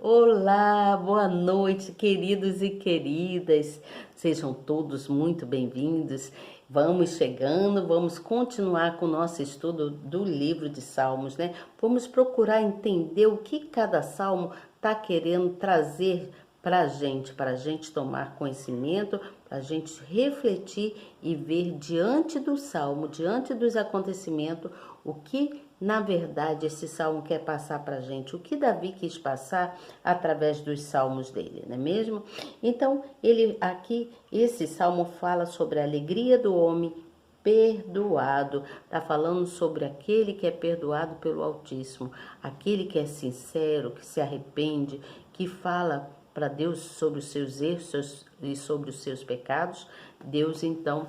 Olá, boa noite, queridos e queridas. Sejam todos muito bem-vindos. Vamos chegando, vamos continuar com o nosso estudo do livro de Salmos, né? Vamos procurar entender o que cada salmo está querendo trazer para a gente tomar conhecimento, para a gente refletir e ver diante do salmo, diante dos acontecimentos, o que na verdade esse salmo quer passar para a gente, o que Davi quis passar através dos salmos dele, não é mesmo? Então, ele aqui, esse salmo fala sobre a alegria do homem perdoado, tá falando sobre aquele que é perdoado pelo Altíssimo, aquele que é sincero, que se arrepende, que fala para Deus sobre os seus erros e sobre os seus pecados. Deus então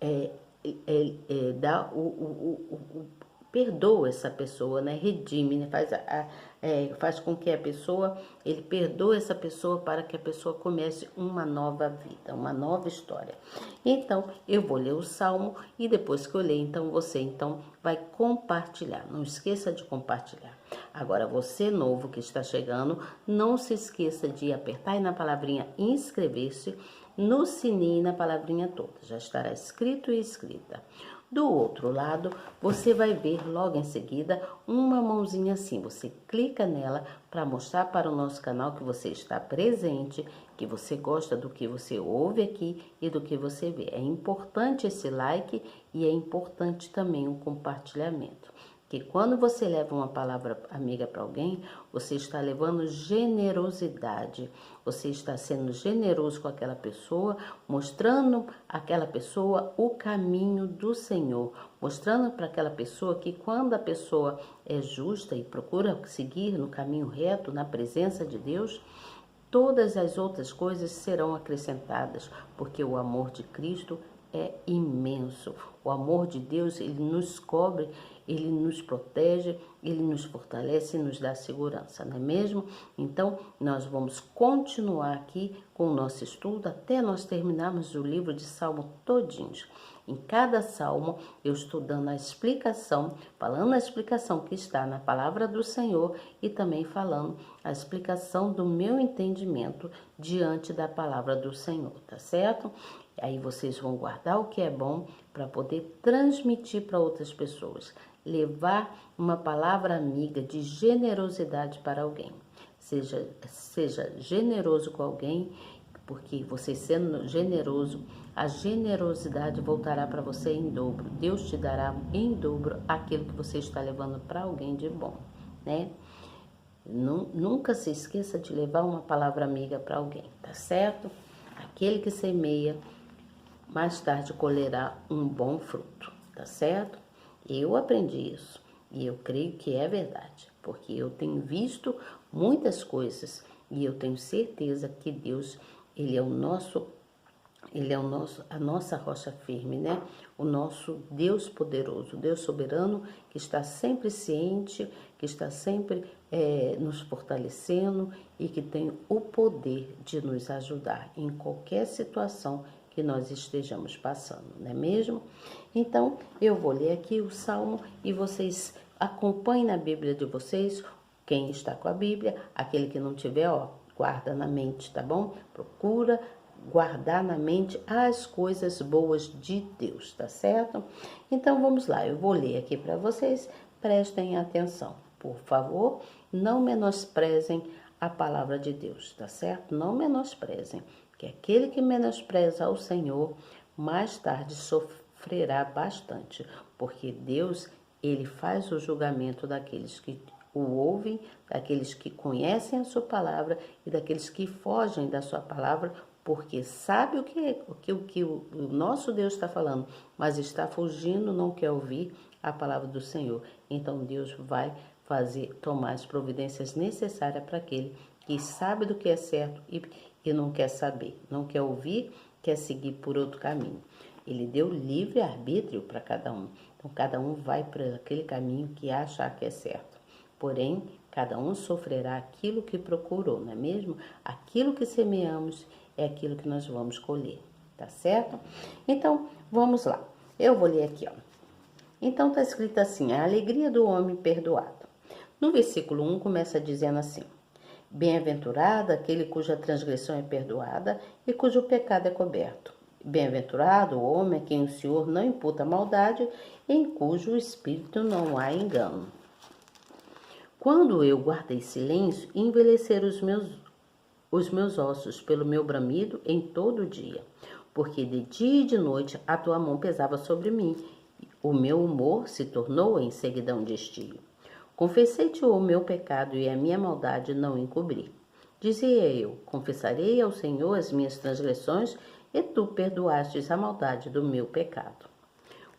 é, dá perdoa essa pessoa, né? Redime, né? Faz com que a pessoa, ele perdoe essa pessoa para que a pessoa comece uma nova vida, uma nova história. Então, eu vou ler o Salmo e depois que eu ler, então você então vai compartilhar. Não esqueça de compartilhar. Agora, você novo que está chegando, não se esqueça de apertar aí na palavrinha inscrever-se, no sininho na palavrinha toda. Já estará escrito e escrita. Do outro lado, você vai ver logo em seguida uma mãozinha assim. Você clica nela para mostrar para o nosso canal que você está presente, que você gosta do que você ouve aqui e do que você vê. É importante esse like e é importante também o compartilhamento. Que quando você leva uma palavra amiga para alguém, você está levando generosidade. Você está sendo generoso com aquela pessoa, mostrando àquela pessoa o caminho do Senhor, mostrando para aquela pessoa que quando a pessoa é justa e procura seguir no caminho reto, na presença de Deus, todas as outras coisas serão acrescentadas, porque o amor de Cristo é imenso. O amor de Deus, ele nos cobre, ele nos protege, ele nos fortalece e nos dá segurança, não é mesmo? Então, nós vamos continuar aqui com o nosso estudo até nós terminarmos o livro de Salmo todinhos. Em cada salmo, eu estou dando a explicação, falando a explicação que está na palavra do Senhor e também falando a explicação do meu entendimento diante da palavra do Senhor, tá certo? Aí vocês vão guardar o que é bom para poder transmitir para outras pessoas, levar uma palavra amiga de generosidade para alguém. Seja generoso com alguém, porque você sendo generoso, a generosidade voltará para você em dobro. Deus te dará em dobro aquilo que você está levando para alguém de bom, né? Nunca se esqueça de levar uma palavra amiga para alguém, tá certo? Aquele que semeia, mais tarde colherá um bom fruto, tá certo? Eu aprendi isso e eu creio que é verdade, porque eu tenho visto muitas coisas e eu tenho certeza que Deus, ele é a nossa rocha firme, né? O nosso Deus poderoso, Deus soberano, que está sempre ciente, que está sempre nos fortalecendo e que tem o poder de nos ajudar em qualquer situação que nós estejamos passando, não é mesmo? Então, eu vou ler aqui o Salmo e vocês acompanhem na Bíblia de vocês, quem está com a Bíblia, aquele que não tiver, ó, guarda na mente, tá bom? Procura guardar na mente as coisas boas de Deus, tá certo? Então, vamos lá, eu vou ler aqui para vocês, prestem atenção, por favor, não menosprezem a palavra de Deus, tá certo? Não menosprezem, que aquele que menospreza ao Senhor, mais tarde sofrerá bastante, porque Deus, ele faz o julgamento daqueles que o ouvem, daqueles que conhecem a sua palavra e daqueles que fogem da sua palavra, porque sabe o que o nosso Deus está falando, mas está fugindo, não quer ouvir a palavra do Senhor. Então Deus vai tomar as providências necessárias para aquele que sabe do que é certo e não quer saber, não quer ouvir, quer seguir por outro caminho. Ele deu livre arbítrio para cada um. Então cada um vai para aquele caminho que achar que é certo. Porém, cada um sofrerá aquilo que procurou, não é mesmo? Aquilo que semeamos é aquilo que nós vamos colher, tá certo? Então, vamos lá. Eu vou ler aqui, ó. Então, está escrito assim, a alegria do homem perdoado. No versículo 1 começa dizendo assim, Bem-aventurado aquele cuja transgressão é perdoada e cujo pecado é coberto. Bem-aventurado o homem a quem o Senhor não imputa maldade, em cujo espírito não há engano. Quando eu guardei silêncio, envelheceram os meus ossos pelo meu bramido em todo o dia, porque de dia e de noite a tua mão pesava sobre mim, o meu humor se tornou em seguidão de estio. Confessei-te o meu pecado e a minha maldade não encobri. Dizia eu, confessarei ao Senhor as minhas transgressões, e tu perdoastes a maldade do meu pecado.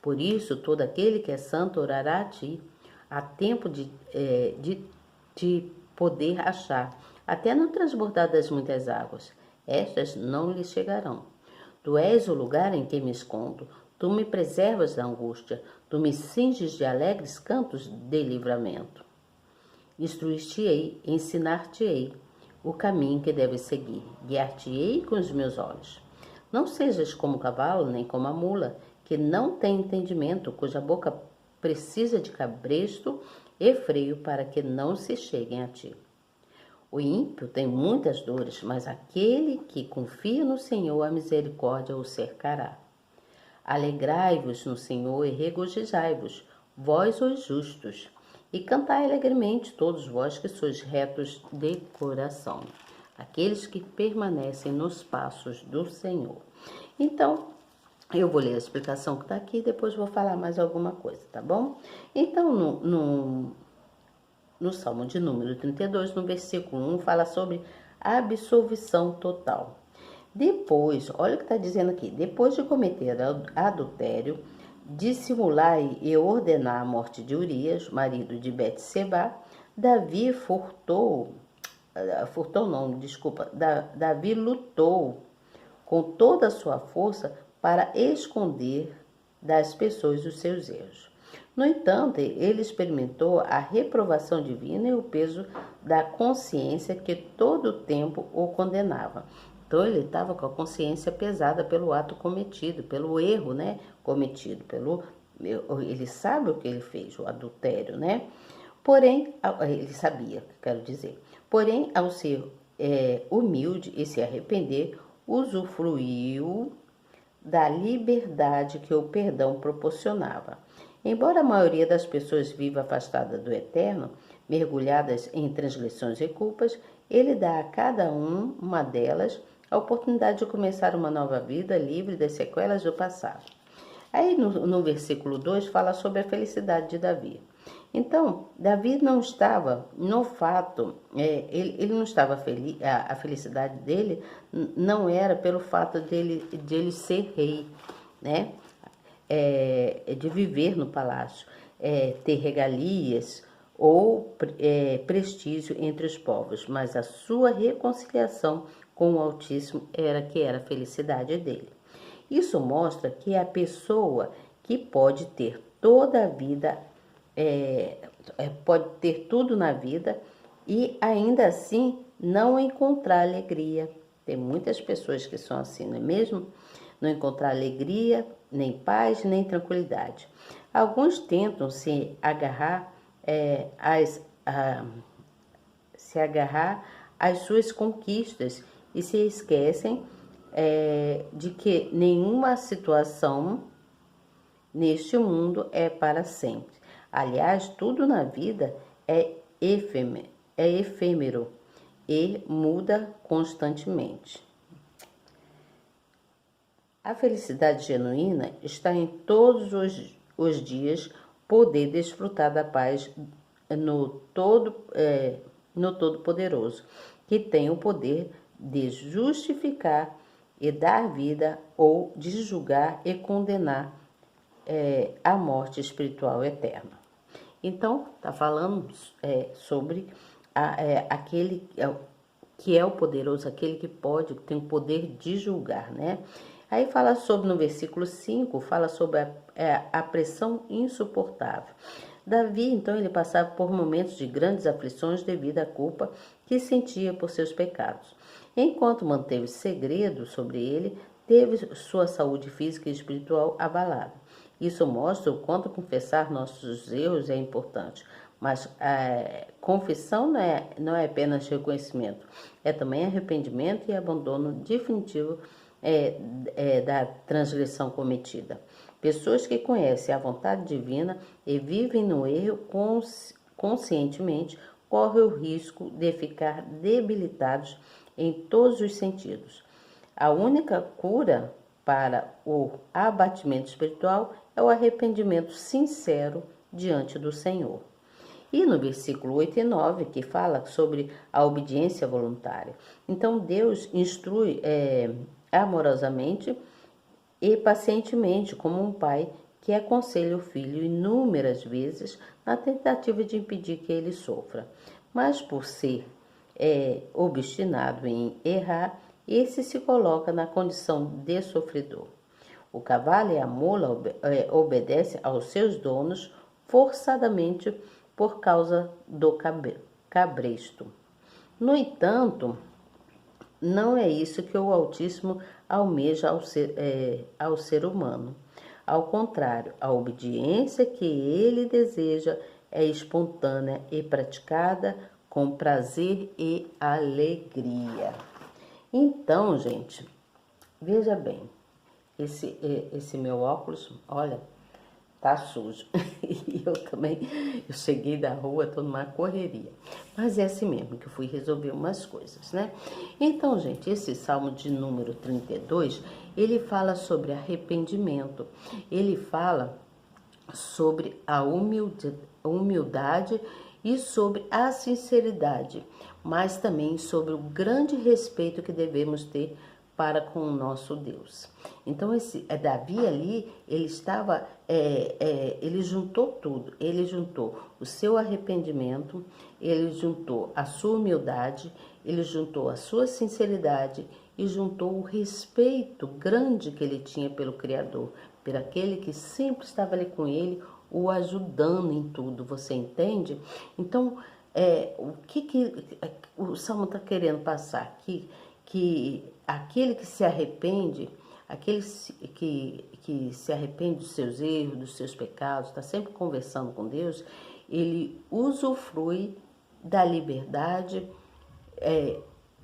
Por isso, todo aquele que é santo orará a ti. Há tempo de poder achar, até no transbordar das muitas águas. Estas não lhe chegarão. Tu és o lugar em que me escondo. Tu me preservas da angústia. Tu me cinges de alegres cantos de livramento. Instruir-te-ei, ensinar-te-ei o caminho que deves seguir. Guiar-te-ei com os meus olhos. Não sejas como o cavalo, nem como a mula, que não tem entendimento, cuja boca precisa de cabresto e freio para que não se cheguem a ti. O ímpio tem muitas dores, mas aquele que confia no Senhor, a misericórdia o cercará. Alegrai-vos no Senhor e regozijai-vos, vós os justos, e cantai alegremente todos vós que sois retos de coração, aqueles que permanecem nos passos do Senhor. Então, eu vou ler a explicação que está aqui e depois vou falar mais alguma coisa, tá bom? Então, no Salmo de número 32, no versículo 1, fala sobre absolvição total. Depois, olha o que está dizendo aqui, depois de cometer adultério, dissimular e ordenar a morte de Urias, marido de Betseba, Davi lutou com toda a sua força para esconder das pessoas os seus erros. No entanto, ele experimentou a reprovação divina e o peso da consciência que todo o tempo o condenava. Então, ele estava com a consciência pesada pelo ato cometido, pelo erro, né, cometido, ele sabe o que ele fez, o adultério, né? Porém, ele sabia, quero dizer. Porém, ao ser humilde e se arrepender, usufruiu da liberdade que o perdão proporcionava. Embora a maioria das pessoas viva afastada do eterno, mergulhadas em transgressões e culpas, ele dá a cada uma delas a oportunidade de começar uma nova vida livre das sequelas do passado. Aí no versículo 2 fala sobre a felicidade de Davi. Então, Davi não estava no fato, ele não estava feliz, a felicidade dele não era pelo fato de ele ser rei, né? De viver no palácio, ter regalias ou prestígio entre os povos, mas a sua reconciliação com o Altíssimo era a felicidade dele. Isso mostra que a pessoa que pode ter toda a vida, pode ter tudo na vida e ainda assim não encontrar alegria. Tem muitas pessoas que são assim, não é mesmo? Não encontrar alegria, nem paz, nem tranquilidade. Alguns tentam se agarrar às suas conquistas e se esquecem de que nenhuma situação neste mundo é para sempre. Aliás, tudo na vida é efêmero e muda constantemente. A felicidade genuína está em todos os dias poder desfrutar da paz no Todo-Poderoso, que tem o poder de justificar e dar vida ou de julgar e condenar a morte espiritual eterna. Então, está falando sobre aquele que é o poderoso, aquele que tem o poder de julgar, né? Aí fala sobre, no versículo 5, fala sobre a pressão insuportável. Davi, então, ele passava por momentos de grandes aflições devido à culpa que sentia por seus pecados. Enquanto manteve segredo sobre ele, teve sua saúde física e espiritual abalada. Isso mostra o quanto confessar nossos erros é importante, Mas confissão não é apenas reconhecimento, é também arrependimento e abandono definitivo da transgressão cometida. Pessoas que conhecem a vontade divina e vivem no erro conscientemente correm o risco de ficar debilitados em todos os sentidos. A única cura para o abatimento espiritual é o arrependimento sincero diante do Senhor. E no versículo 8 e 9, que fala sobre a obediência voluntária. Então, Deus instrui amorosamente e pacientemente, como um pai que aconselha o filho inúmeras vezes na tentativa de impedir que ele sofra. Mas por ser obstinado em errar, esse se coloca na condição de sofredor. O cavalo e a mula obedecem aos seus donos forçadamente por causa do cabresto. No entanto, não é isso que o Altíssimo almeja ao ser humano. Ao contrário, a obediência que ele deseja é espontânea e praticada com prazer e alegria. Então, gente, veja bem, esse meu óculos, olha, tá sujo. E eu cheguei da rua, tô numa correria. Mas é assim mesmo que eu fui resolver umas coisas, né? Então, gente, esse Salmo de número 32, ele fala sobre arrependimento. Ele fala sobre a humildade e sobre a sinceridade, mas também sobre o grande respeito que devemos ter para com o nosso Deus. Então, Davi ali, ele juntou tudo. Ele juntou o seu arrependimento, ele juntou a sua humildade, ele juntou a sua sinceridade e juntou o respeito grande que ele tinha pelo Criador, por aquele que sempre estava ali com ele, o ajudando em tudo, você entende? Então, o que o Salmo está querendo passar aqui? Que aquele que se arrepende, aquele que se arrepende dos seus erros, dos seus pecados, está sempre conversando com Deus, ele usufrui da liberdade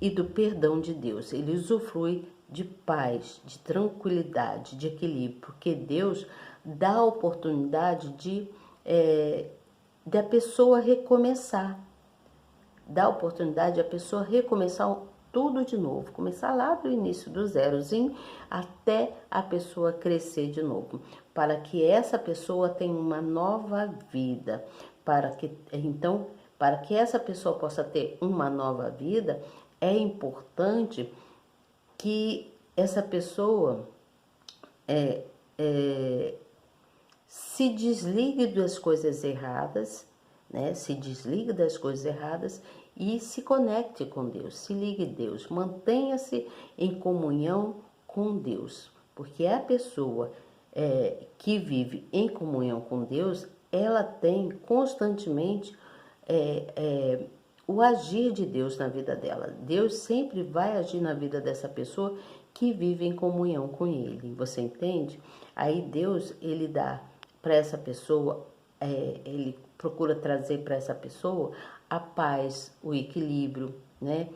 e do perdão de Deus. Ele usufrui de paz, de tranquilidade, de equilíbrio, porque Deus dá a oportunidade da pessoa recomeçar, dá a oportunidade da pessoa recomeçar tudo de novo, começar lá do início do zerozinho até a pessoa crescer de novo, para que essa pessoa tenha uma nova vida, para que essa pessoa possa ter uma nova vida, é importante que essa pessoa se desligue das coisas erradas, né? Se desligue das coisas erradas e se conecte com Deus, se ligue a Deus, mantenha-se em comunhão com Deus, porque a pessoa que vive em comunhão com Deus, ela tem constantemente o agir de Deus na vida dela. Deus sempre vai agir na vida dessa pessoa que vive em comunhão com Ele, você entende? Aí Deus, ele dá para essa pessoa, ele procura trazer para essa pessoa a paz, o equilíbrio, né?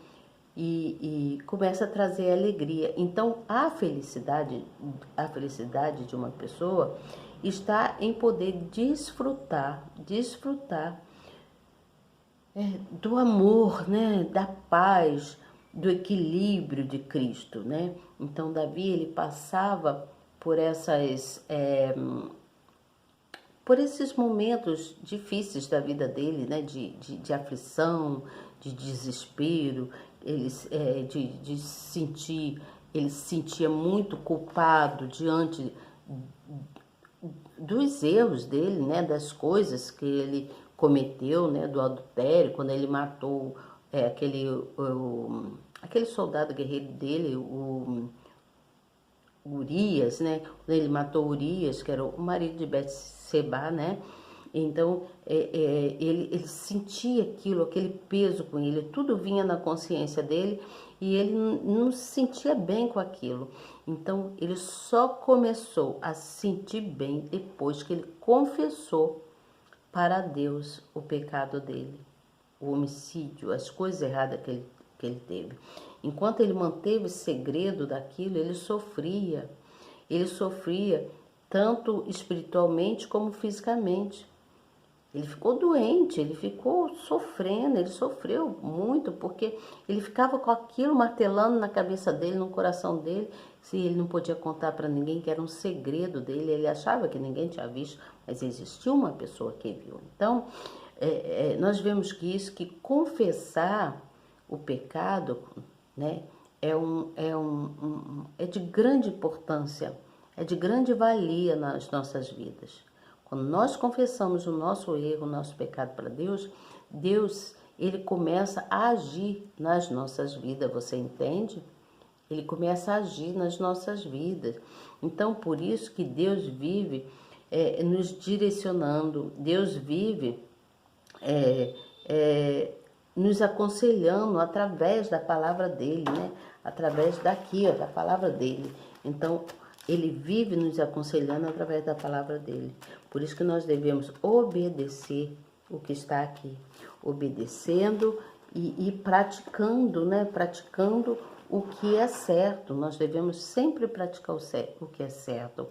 E começa a trazer alegria. Então, a felicidade de uma pessoa está em poder desfrutar do amor, né? Da paz, do equilíbrio de Cristo, né? Então, Davi, ele passava por esses momentos difíceis da vida dele, né, de aflição, de desespero, ele se sentia muito culpado diante dos erros dele, né, das coisas que ele cometeu, né, do adultério, quando ele matou aquele soldado guerreiro dele, o Urias, né? Quando ele matou Urias, que era o marido de Betseba, né? Então, ele sentia aquele peso com ele, tudo vinha na consciência dele e ele não se sentia bem com aquilo. Então, ele só começou a se sentir bem depois que ele confessou para Deus o pecado dele, o homicídio, as coisas erradas que ele teve. Enquanto ele manteve segredo daquilo, ele sofria tanto espiritualmente como fisicamente. Ele ficou doente, ele ficou sofrendo, ele sofreu muito, porque ele ficava com aquilo martelando na cabeça dele, no coração dele, se ele não podia contar para ninguém, que era um segredo dele, ele achava que ninguém tinha visto, mas existiu uma pessoa que viu. Então, nós vemos que confessar o pecado, né, é de grande importância, é de grande valia nas nossas vidas. Quando nós confessamos o nosso erro, o nosso pecado para Deus, Deus, ele começa a agir nas nossas vidas, você entende? Ele começa a agir nas nossas vidas. Então, por isso que Deus vive nos direcionando, Deus vive nos aconselhando através da palavra dele, né? Através daqui, ó, da palavra dele. Então, ele vive nos aconselhando através da palavra dele. Por isso que nós devemos obedecer o que está aqui. Obedecendo e praticando, né? Praticando o que é certo. Nós devemos sempre praticar o que é certo.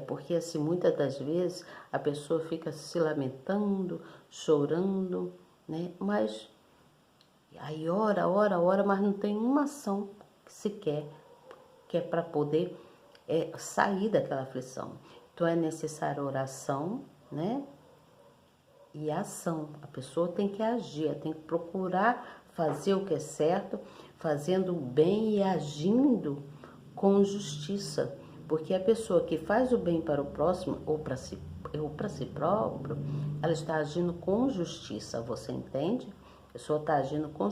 Porque assim, muitas das vezes, a pessoa fica se lamentando, chorando, né? Mas aí ora, mas não tem uma ação sequer que é para poder sair daquela aflição. Então é necessária oração, né? E ação. A pessoa tem que agir, tem que procurar fazer o que é certo, fazendo o bem e agindo com justiça. Porque a pessoa que faz o bem para o próximo ou para si próprio, ela está agindo com justiça, você entende? A pessoa está agindo com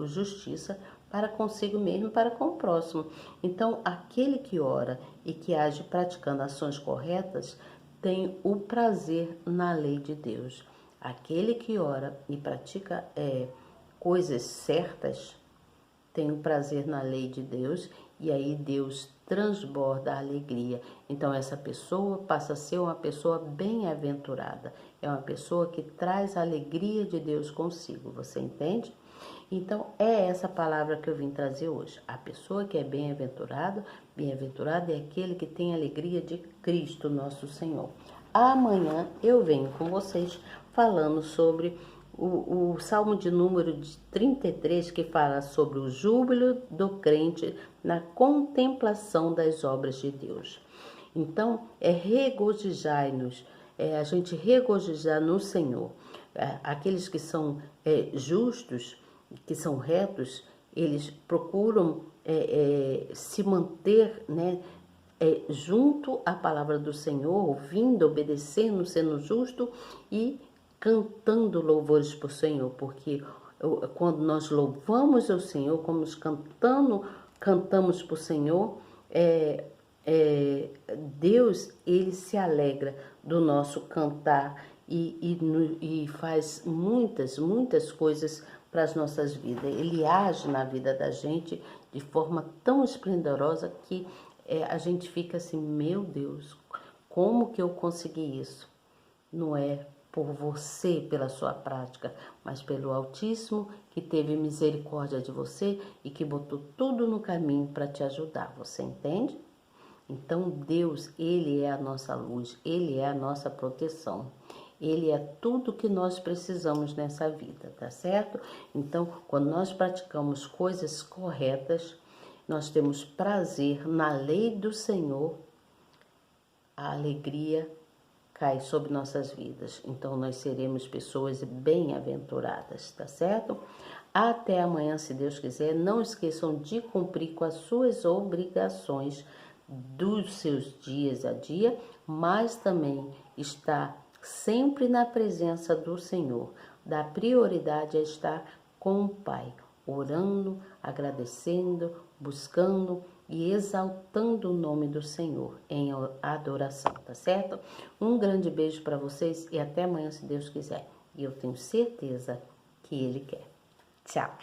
justiça para consigo mesmo e para com o próximo. Então, aquele que ora e que age praticando ações corretas, tem o prazer na lei de Deus. Aquele que ora e pratica coisas certas, tem o prazer na lei de Deus, e aí Deus transborda a alegria. Então essa pessoa passa a ser uma pessoa bem-aventurada. É uma pessoa que traz a alegria de Deus consigo, você entende? Então é essa palavra que eu vim trazer hoje. A pessoa que é bem-aventurada é aquele que tem a alegria de Cristo, nosso Senhor. Amanhã eu venho com vocês falando sobre o Salmo de número 33, que fala sobre o júbilo do crente na contemplação das obras de Deus. Então, regozijai-nos, a gente regozijar no Senhor. Aqueles que são justos, que são retos, eles procuram se manter, né, junto à palavra do Senhor, ouvindo, obedecendo, sendo justo e cantando louvores por Senhor, porque quando nós louvamos o Senhor, como cantamos por Senhor, Deus, ele se alegra do nosso cantar e faz muitas coisas para as nossas vidas. Ele age na vida da gente de forma tão esplendorosa que a gente fica assim, meu Deus, como que eu consegui isso? Não é por você, pela sua prática, mas pelo Altíssimo, que teve misericórdia de você e que botou tudo no caminho para te ajudar, você entende? Então Deus, ele é a nossa luz, ele é a nossa proteção. Ele é tudo que nós precisamos nessa vida, tá certo? Então, quando nós praticamos coisas corretas, nós temos prazer na lei do Senhor, a alegria cai sobre nossas vidas. Então, nós seremos pessoas bem-aventuradas, tá certo? Até amanhã, se Deus quiser. Não esqueçam de cumprir com as suas obrigações dos seus dias a dia, mas também estar sempre na presença do Senhor. Dá prioridade a estar com o Pai, orando, agradecendo, buscando e exaltando o nome do Senhor em adoração, tá certo? Um grande beijo para vocês e até amanhã, se Deus quiser. E eu tenho certeza que Ele quer. Tchau!